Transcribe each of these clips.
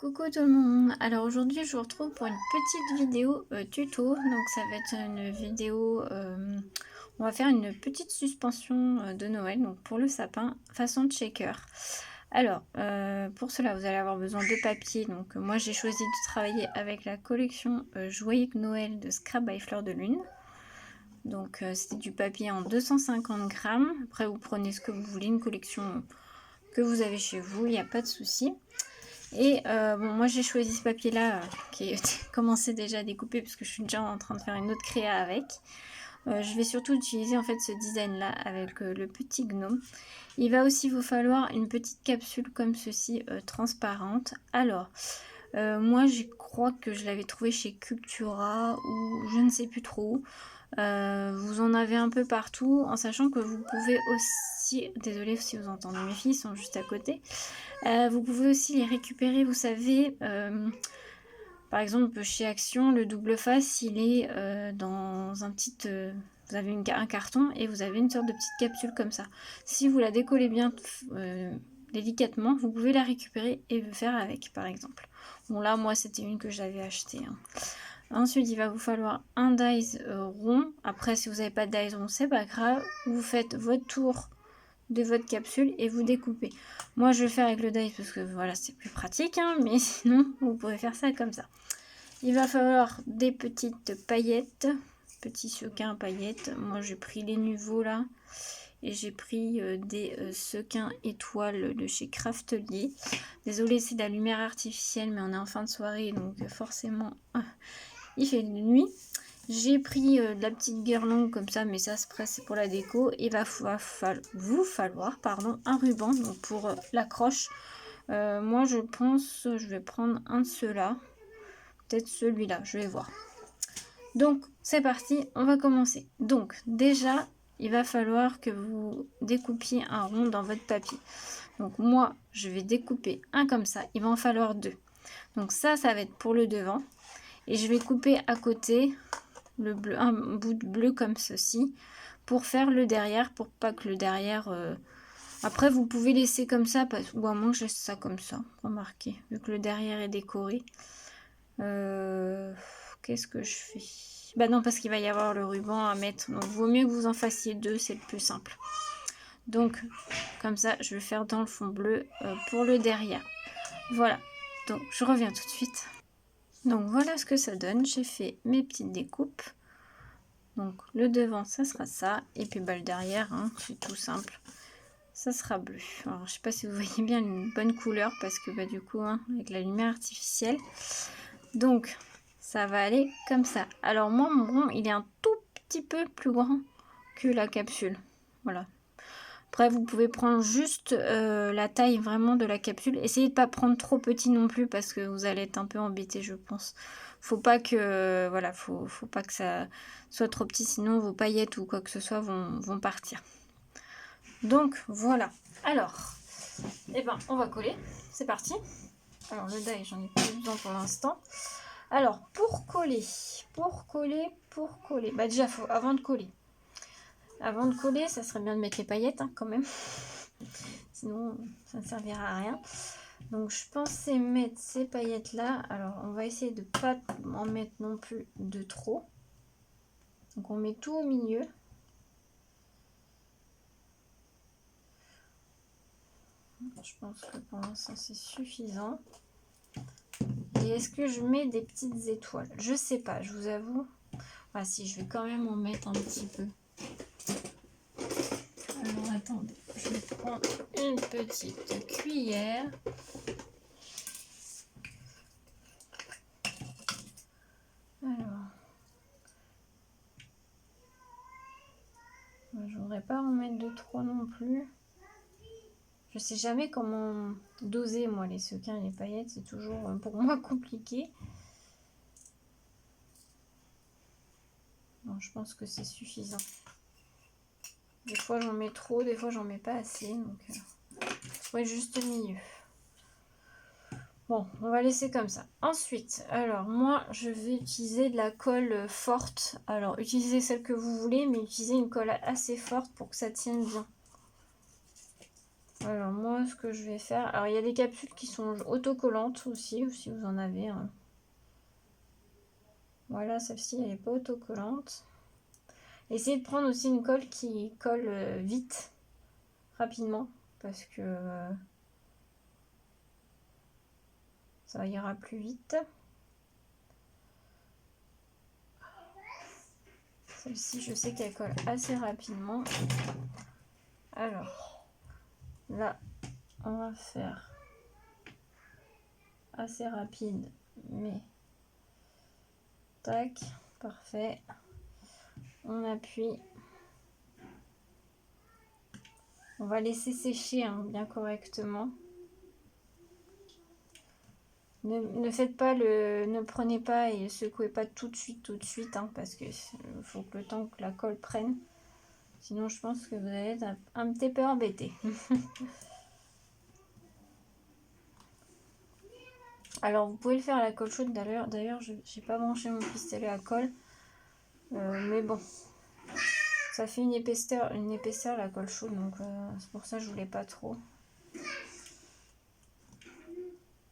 Coucou tout le monde, alors aujourd'hui je vous retrouve pour une petite vidéo tuto, donc ça va être une vidéo, on va faire une petite suspension de Noël, donc pour le sapin, façon de shaker. Alors, pour cela vous allez avoir besoin de papier, donc moi j'ai choisi de travailler avec la collection Joyeux Noël de Scrap by Fleur de Lune. Donc c'est du papier en 250 grammes, après vous prenez ce que vous voulez, une collection que vous avez chez vous, il n'y a pas de souci. Et bon, moi j'ai choisi ce papier là qui est commencé déjà à découper parce que je suis déjà en train de faire une autre créa avec. Je vais surtout utiliser en fait ce design là avec le petit gnome. Il va aussi vous falloir une petite capsule comme ceci transparente. Alors moi je crois que je l'avais trouvé chez Cultura ou je ne sais plus trop. Vous en avez un peu partout, en sachant que vous pouvez aussi, désolée si vous entendez mes filles, ils sont juste à côté, vous pouvez aussi les récupérer, vous savez, par exemple chez Action, le double face, il est dans un petit... vous avez un carton et vous avez une sorte de petite capsule comme ça. Si vous la décollez bien délicatement, vous pouvez la récupérer et le faire avec, par exemple. Bon là, moi, c'était une que j'avais achetée. Hein. Ensuite, il va vous falloir un dies rond. Après, si vous n'avez pas de dies rond, c'est pas grave. Vous faites votre tour de votre capsule et vous découpez. Moi, je vais le faire avec le dies parce que voilà, c'est plus pratique. Hein, mais sinon, vous pouvez faire ça comme ça. Il va falloir des petites paillettes. Petits sequins paillettes. Moi, j'ai pris les nouveaux là. Et j'ai pris des sequins étoiles de chez Craftelier. Désolée, c'est de la lumière artificielle, mais on est en fin de soirée, donc forcément... il fait de nuit. J'ai pris de la petite guirlande comme ça, mais ça c'est pour la déco. Il va vous falloir un ruban donc pour l'accroche. Moi je pense je vais prendre un de ceux-là. Peut-être celui-là, je vais voir. Donc c'est parti, on va commencer. Donc déjà, il va falloir que vous découpiez un rond dans votre papier. Donc moi, je vais découper un comme ça. Il va en falloir deux. Donc ça va être pour le devant. Et je vais couper à côté le bleu, un bout de bleu comme ceci pour faire le derrière, pour pas que le derrière... Après, vous pouvez laisser comme ça, ou à moins que je laisse ça comme ça, remarquez, vu que le derrière est décoré. Qu'est-ce que je fais? Bah non, parce qu'il va y avoir le ruban à mettre, donc vaut mieux que vous en fassiez deux, c'est le plus simple. Donc, comme ça, je vais faire dans le fond bleu pour le derrière. Voilà, donc je reviens tout de suite. Donc voilà ce que ça donne, j'ai fait mes petites découpes. Donc le devant ça sera ça, et puis bah, le derrière, hein, c'est tout simple, ça sera bleu. Alors je sais pas si vous voyez bien une bonne couleur, parce que bah, du coup, hein, avec la lumière artificielle. Donc ça va aller comme ça. Alors moi mon rond il est un tout petit peu plus grand que la capsule, voilà. Après, vous pouvez prendre juste la taille vraiment de la capsule. Essayez de ne pas prendre trop petit non plus parce que vous allez être un peu embêté, je pense. Faut pas que voilà, faut pas que ça soit trop petit, sinon vos paillettes ou quoi que ce soit vont partir. Donc voilà. Alors, on va coller. C'est parti. Alors le die, j'en ai pas besoin pour l'instant. Alors pour coller, bah déjà avant de coller. Avant de coller, ça serait bien de mettre les paillettes hein, quand même. Sinon, ça ne servira à rien. Donc, je pensais mettre ces paillettes-là. Alors, on va essayer de ne pas en mettre non plus de trop. Donc, on met tout au milieu. Je pense que pour l'instant, c'est suffisant. Et est-ce que je mets des petites étoiles? Je sais pas, je vous avoue. Ah si, je vais quand même en mettre un petit peu. Alors, attendez. Je vais prendre une petite cuillère. Alors, je voudrais pas en mettre de trop non plus. Je sais jamais comment doser moi les sequins et les paillettes, c'est toujours pour moi compliqué. Bon, je pense que c'est suffisant. Des fois j'en mets trop, des fois j'en mets pas assez, donc ouais, juste au milieu. Bon, on va laisser comme ça. Ensuite, alors moi je vais utiliser de la colle forte. Alors utilisez celle que vous voulez, mais utilisez une colle assez forte pour que ça tienne bien. Alors moi, ce que je vais faire... Alors il y a des capsules qui sont autocollantes aussi, si vous en avez. Hein. Voilà, celle-ci, elle n'est pas autocollante. Essayez de prendre aussi une colle qui colle vite, rapidement, parce que ça ira plus vite. Celle-ci, je sais qu'elle colle assez rapidement. Alors, là, on va faire assez rapide, mais tac, parfait. On appuie. On va laisser sécher hein, bien correctement. Ne faites pas ne prenez pas et secouez pas tout de suite, hein, parce que faut que le temps que la colle prenne. Sinon, je pense que vous allez être un petit peu embêté. Alors, vous pouvez le faire à la colle chaude. D'ailleurs, je n'ai pas branché mon pistolet à colle. Mais bon, ça fait une épaisseur la colle chaude. Donc, c'est pour ça que je voulais pas trop.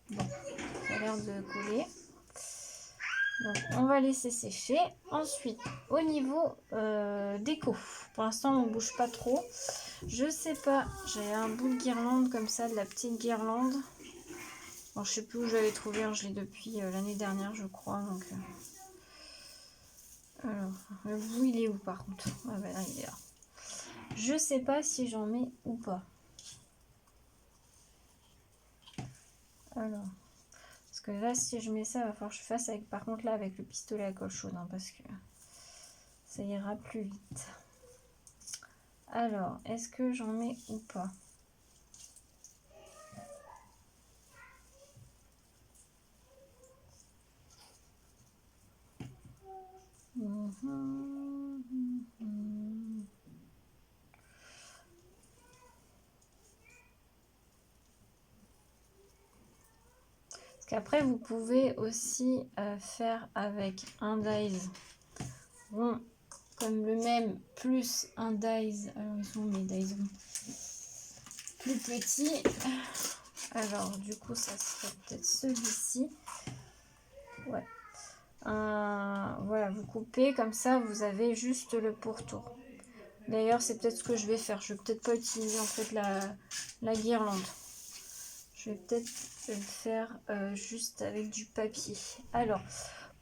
Bon, ça a l'air de coller. Donc, on va laisser sécher. Ensuite, au niveau déco, pour l'instant, on ne bouge pas trop. Je sais pas, j'ai un bout de guirlande comme ça, de la petite guirlande. Bon, je sais plus où j'avais trouvé, hein, je l'ai depuis l'année dernière, je crois. Donc, alors, le bout, il est où par contre? Ah ben là, il est là. Je sais pas si j'en mets ou pas. Alors, parce que là, si je mets ça, il va falloir que je fasse avec, par contre, là, avec le pistolet à colle chaude, hein, parce que ça ira plus vite. Alors, est-ce que j'en mets ou pas? Parce qu'après, vous pouvez aussi faire avec un dies rond comme le même, plus un dies. Alors, ils sont mes dies plus petits. Alors, du coup, ça serait peut-être celui-ci. Ouais. Voilà, vous coupez comme ça, vous avez juste le pourtour. D'ailleurs, c'est peut-être ce que je vais faire. Je vais peut-être pas utiliser en fait la guirlande. Je vais peut-être le faire juste avec du papier. Alors,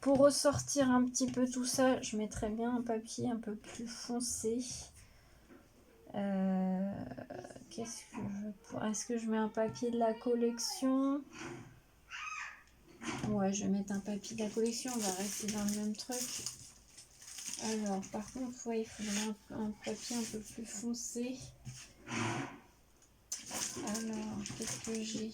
pour ressortir un petit peu tout ça, je mettrais bien un papier un peu plus foncé. Qu'est-ce que je... Est-ce que je mets un papier de la collection? Ouais, je vais mettre un papier de la collection. On va rester dans le même truc. Alors, par contre, ouais, il faudrait un papier un peu plus foncé. Alors, qu'est-ce que j'ai?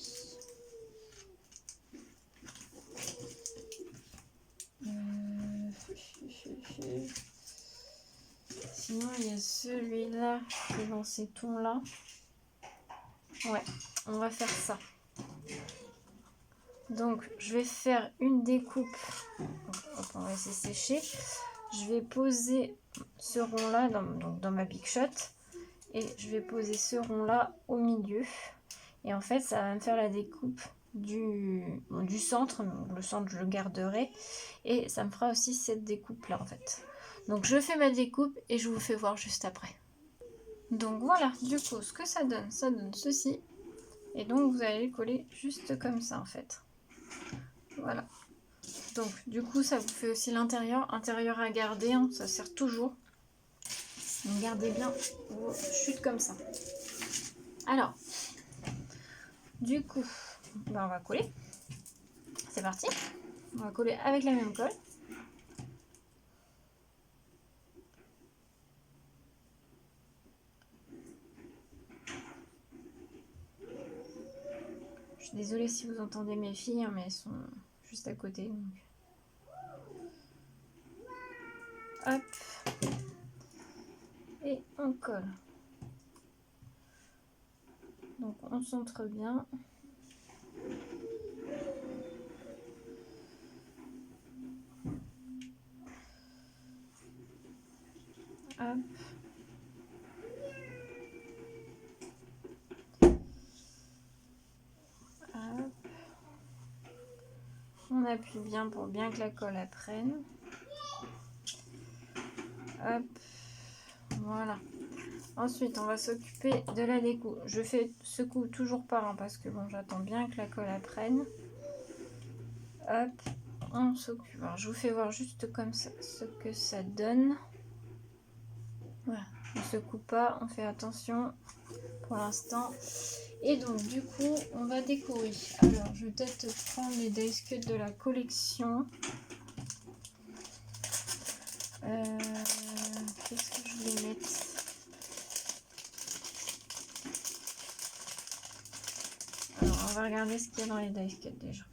Sinon, il y a celui-là qui est dans ces tons-là. Ouais, on va faire ça. Donc, je vais faire une découpe. Hop, on va laisser sécher. Je vais poser ce rond-là dans ma Big Shot. Et je vais poser ce rond-là au milieu. Et en fait, ça va me faire la découpe du centre. Donc, le centre, je le garderai. Et ça me fera aussi cette découpe-là, en fait. Donc, je fais ma découpe et je vous fais voir juste après. Donc, voilà, du coup, ce que ça donne ceci. Et donc, vous allez le coller juste comme ça, en fait. Voilà. Donc, du coup, ça vous fait aussi l'intérieur. Intérieur à garder, hein, ça sert toujours. Donc, gardez bien vos chutes comme ça. Alors, du coup, ben, on va coller. C'est parti. On va coller avec la même colle. Je suis désolée si vous entendez mes filles, hein, mais elles sont juste à côté. Donc. Hop. Et on colle. Donc on centre bien. Hop. On appuie bien pour bien que la colle apprenne. Hop, voilà. Ensuite, on va s'occuper de la déco. Je fais secoue toujours par un parce que bon, j'attends bien que la colle apprenne. Hop, on s'occupe. Alors, je vous fais voir juste comme ça ce que ça donne. Voilà, on ne secoue pas, on fait attention pour l'instant. Et donc, du coup, on va décorer. Alors, je vais peut-être prendre les dice cuts de la collection. Qu'est-ce que je vais mettre? Alors, on va regarder ce qu'il y a dans les dice cuts déjà.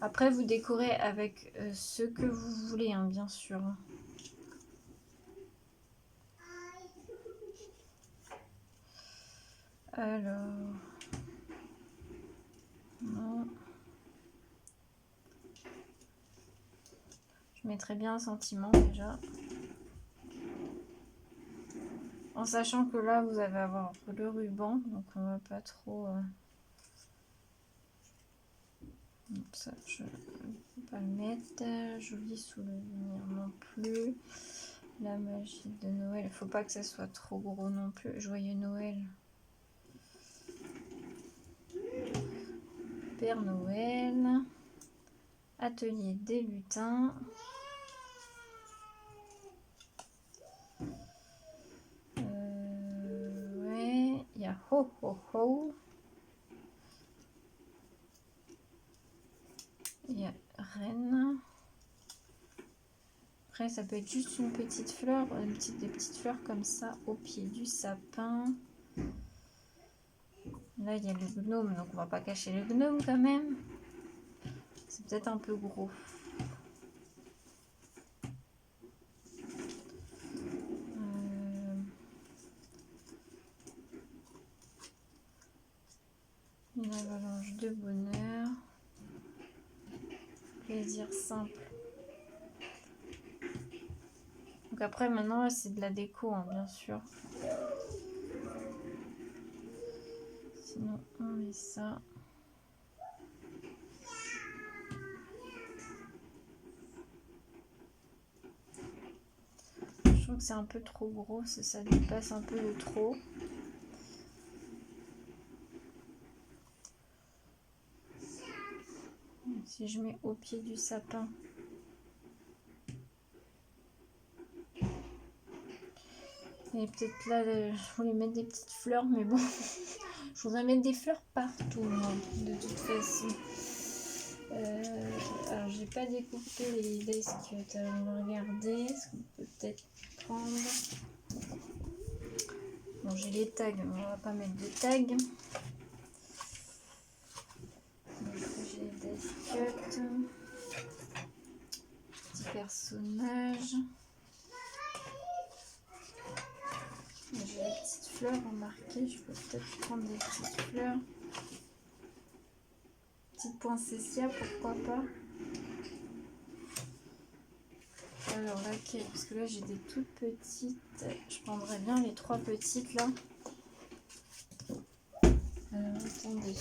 Après, vous décorez avec ce que vous voulez, hein, bien sûr. Alors... Non. Je mettrais bien un sentiment déjà. En sachant que là, vous allez avoir le ruban, donc on va pas trop... Ça, je ne vais pas le mettre. Joli souvenir non plus. La magie de Noël. Il ne faut pas que ça soit trop gros non plus. Joyeux Noël. Père Noël. Atelier des lutins. Ouais. Il y a Ho Ho Ho. Il y a Reine. Après, ça peut être juste une petite fleur, des petites fleurs comme ça au pied du sapin. Là, il y a le gnome, donc on va pas cacher le gnome quand même. C'est peut-être un peu gros. Une avalanche de bonheur. Plaisir simple. Donc après, maintenant, c'est de la déco, hein, bien sûr. Sinon, on met ça. Je trouve que c'est un peu trop gros, ça dépasse un peu de trop. Si je mets au pied du sapin. Et peut-être là, je voulais mettre des petites fleurs, mais bon, je voudrais mettre des fleurs partout, moi, de toute façon. Alors, j'ai pas découpé les dice cuts. Alors, on va regarder ce qu'on peut peut-être prendre. Bon, j'ai les tags, mais on va pas mettre de tags. Donc, j'ai les dice cuts. Petit personnage. J'ai les petites fleurs remarquées. Je peux peut-être prendre des petites fleurs. Petite poinsettia, pourquoi pas. Alors laquelle? Parce que là j'ai des toutes petites. Je prendrais bien les 3 petites là. Alors attendez.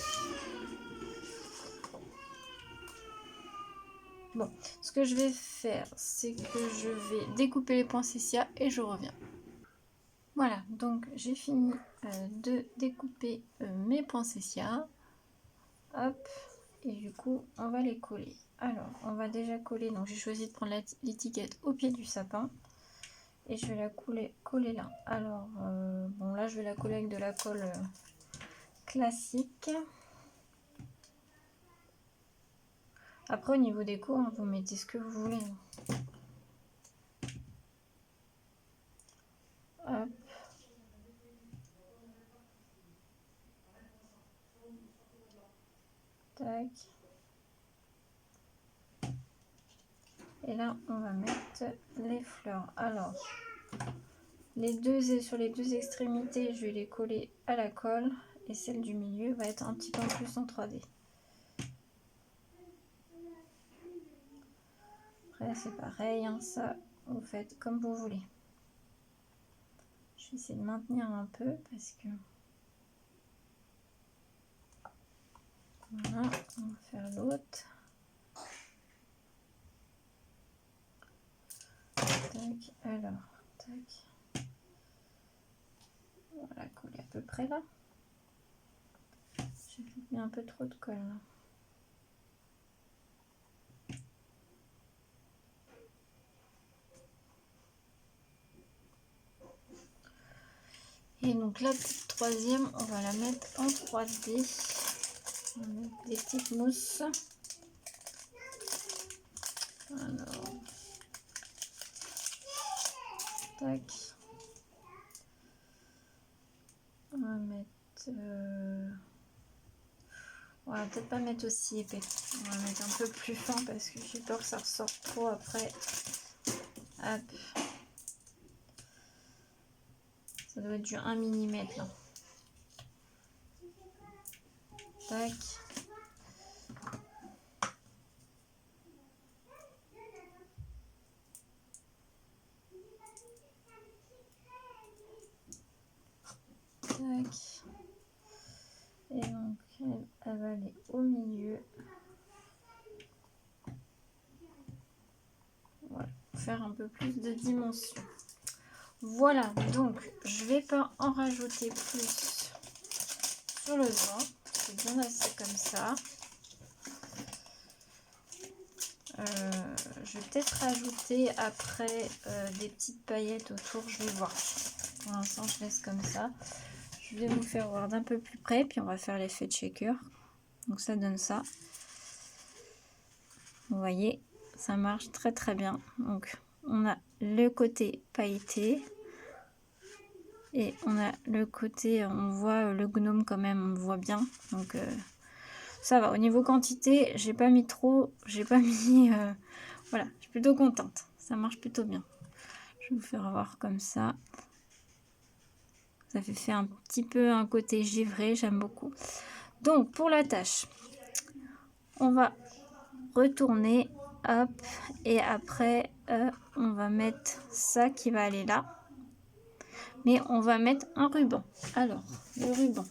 Bon, ce que je vais faire, c'est que je vais découper les poinsettias et je reviens. Voilà, donc j'ai fini de découper mes poinsettias. Hop, et du coup, on va les coller. Alors, on va déjà coller. Donc, j'ai choisi de prendre l'étiquette au pied du sapin. Et je vais la coller là. Alors, bon, là, je vais la coller avec de la colle classique. Après, au niveau des cours, hein, vous mettez ce que vous voulez. Hop. Tac. Et là, on va mettre les fleurs. Alors, sur les deux extrémités, je vais les coller à la colle. Et celle du milieu va être un petit peu plus en 3D. Après, c'est pareil, hein, ça, vous faites comme vous voulez. Je vais essayer de maintenir un peu parce que... Voilà, on va faire l'autre. Tac, alors, tac. On va la coller à peu près là. J'ai mis un peu trop de colle là. Et donc la petite troisième, on va la mettre en 3D. On va mettre des petites mousses. Alors, tac. On va mettre... On va peut-être pas mettre aussi épais. On va mettre un peu plus fin parce que j'ai peur que ça ressorte trop après. Hop. Ça doit être du 1 mm là. Tac. Tac. Et donc elle va aller au milieu. Voilà, faire un peu plus de dimension. Voilà, donc je vais pas en rajouter plus sur le devant. C'est bien assez comme ça. Je vais peut-être rajouter après des petites paillettes autour, je vais voir. Pour l'instant, je laisse comme ça. Je vais vous faire voir d'un peu plus près, puis on va faire l'effet de shaker. Donc ça donne ça. Vous voyez, ça marche très très bien. Donc on a le côté pailleté et on a le côté, on voit le gnome quand même, on le voit bien. Donc ça va. Au niveau quantité, j'ai pas mis trop, j'ai pas mis, voilà, je suis plutôt contente. Ça marche plutôt bien. Je vais vous faire voir comme ça. Ça fait un petit peu un côté givré, j'aime beaucoup. Donc pour la tâche, on va retourner, hop, et après on va mettre ça qui va aller là. Mais on va mettre un ruban. Alors, le ruban.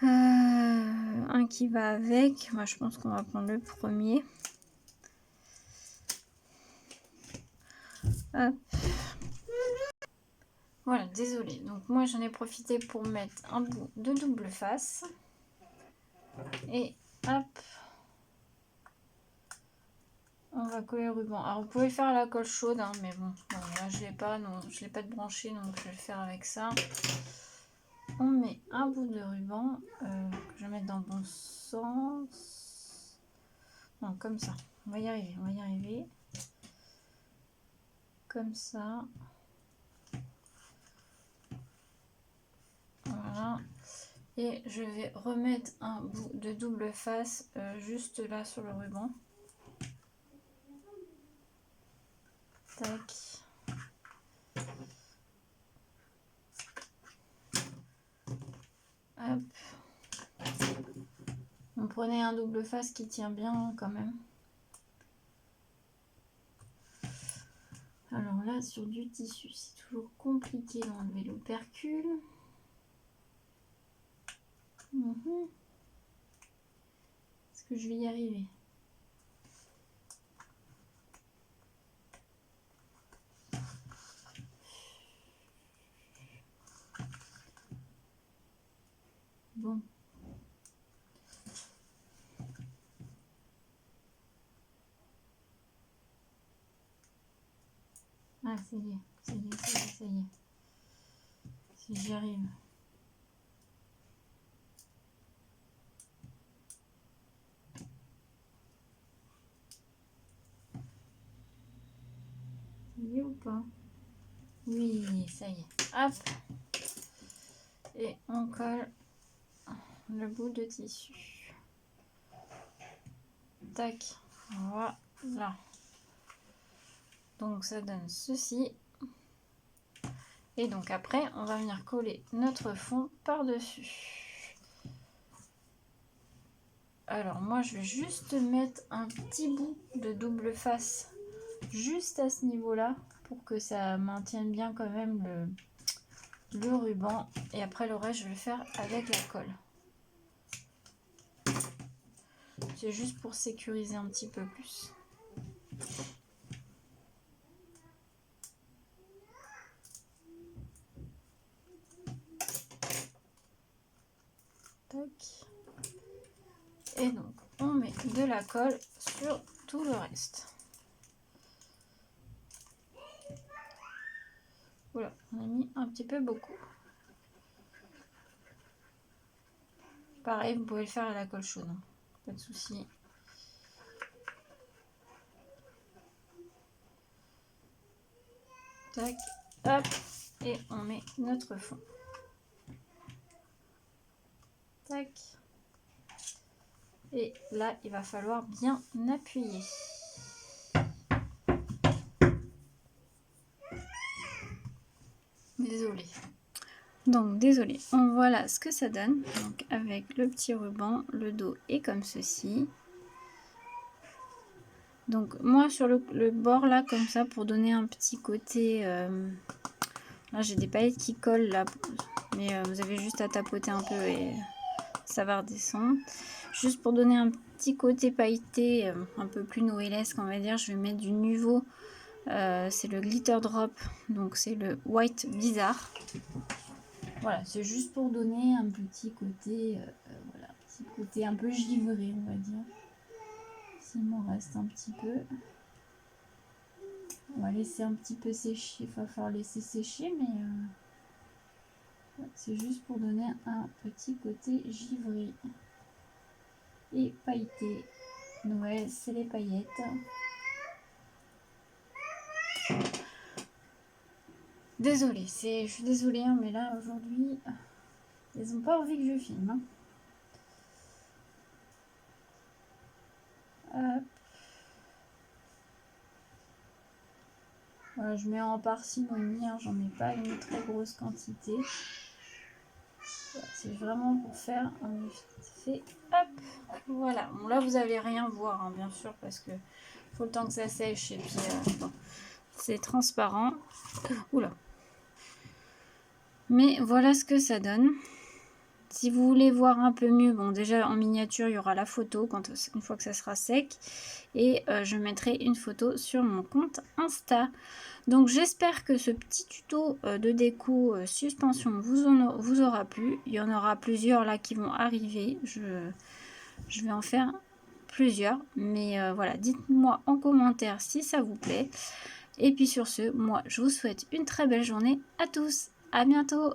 Un qui va avec. Moi, je pense qu'on va prendre le premier. Hop. Voilà, désolé. Donc moi j'en ai profité pour mettre un bout de double face. Et hop. On va coller le ruban. Alors vous pouvez faire la colle chaude, hein, mais bon, là je l'ai pas, non, je l'ai pas de branché, donc je vais le faire avec ça. On met un bout de ruban que je vais mettre dans le bon sens. Non, comme ça. On va y arriver, on va y arriver. Comme ça. Voilà. Et je vais remettre un bout de double face juste là sur le ruban. Tac. Hop. On prenait un double face qui tient bien quand même. Alors là, sur du tissu, c'est toujours compliqué d'enlever l'opercule. Est-ce que je vais y arriver? Bon. Ah, ça y est, ça y est, ça y est, ça y est. Si j'y arrive. Ça y est ou pas? Oui, ça y est. Hop. Et on colle le bout de tissu. Tac. Voilà. Donc ça donne ceci. Et donc après, on va venir coller notre fond par-dessus. Alors moi, je vais juste mettre un petit bout de double face juste à ce niveau-là pour que ça maintienne bien quand même le ruban. Et après le reste, je vais le faire avec la colle. c'est juste pour sécuriser un petit peu plus. Tac. Et donc, on met de la colle sur tout le reste. Voilà, on a mis un petit peu beaucoup. Pareil, vous pouvez le faire à la colle chaude, hein. Pas de souci. Tac, hop, et on met notre fond. Tac. Et là, il va falloir bien appuyer. Désolée. Donc, désolée. On voit là ce que ça donne. Donc, avec le petit ruban, le dos est comme ceci. Donc, moi, sur le bord là, comme ça, pour donner un petit côté... là, j'ai des paillettes qui collent là. Mais vous avez juste à tapoter un peu et ça va redescendre. Juste pour donner un petit côté pailleté, un peu plus noëlesque, on va dire, je vais mettre du Nuvo. C'est le Glitter Drop. Donc, c'est le White Bizarre. Voilà, c'est juste pour donner un petit côté, voilà, petit côté un peu givré, on va dire. S'il m'en reste un petit peu. On va laisser un petit peu sécher, il va falloir laisser sécher, mais c'est juste pour donner un petit côté givré et pailleté. Noël, c'est les paillettes. Désolée, je suis désolée, hein, mais là aujourd'hui, ils n'ont pas envie que je filme. Hein. Hop. Voilà, je mets en parcimonie, hein, j'en mets pas une très grosse quantité. Voilà, c'est vraiment pour faire un effet. Hop, voilà. Bon, là, vous n'allez rien voir, hein, bien sûr, parce que faut le temps que ça sèche et puis bon, c'est transparent. Oula. Mais voilà ce que ça donne. Si vous voulez voir un peu mieux, bon déjà en miniature il y aura la photo une fois que ça sera sec. Et je mettrai une photo sur mon compte Insta. Donc j'espère que ce petit tuto de déco suspension vous aura plu. Il y en aura plusieurs là qui vont arriver. Je vais en faire plusieurs. Mais voilà, dites-moi en commentaire si ça vous plaît. Et puis sur ce, moi je vous souhaite une très belle journée à tous. À bientôt!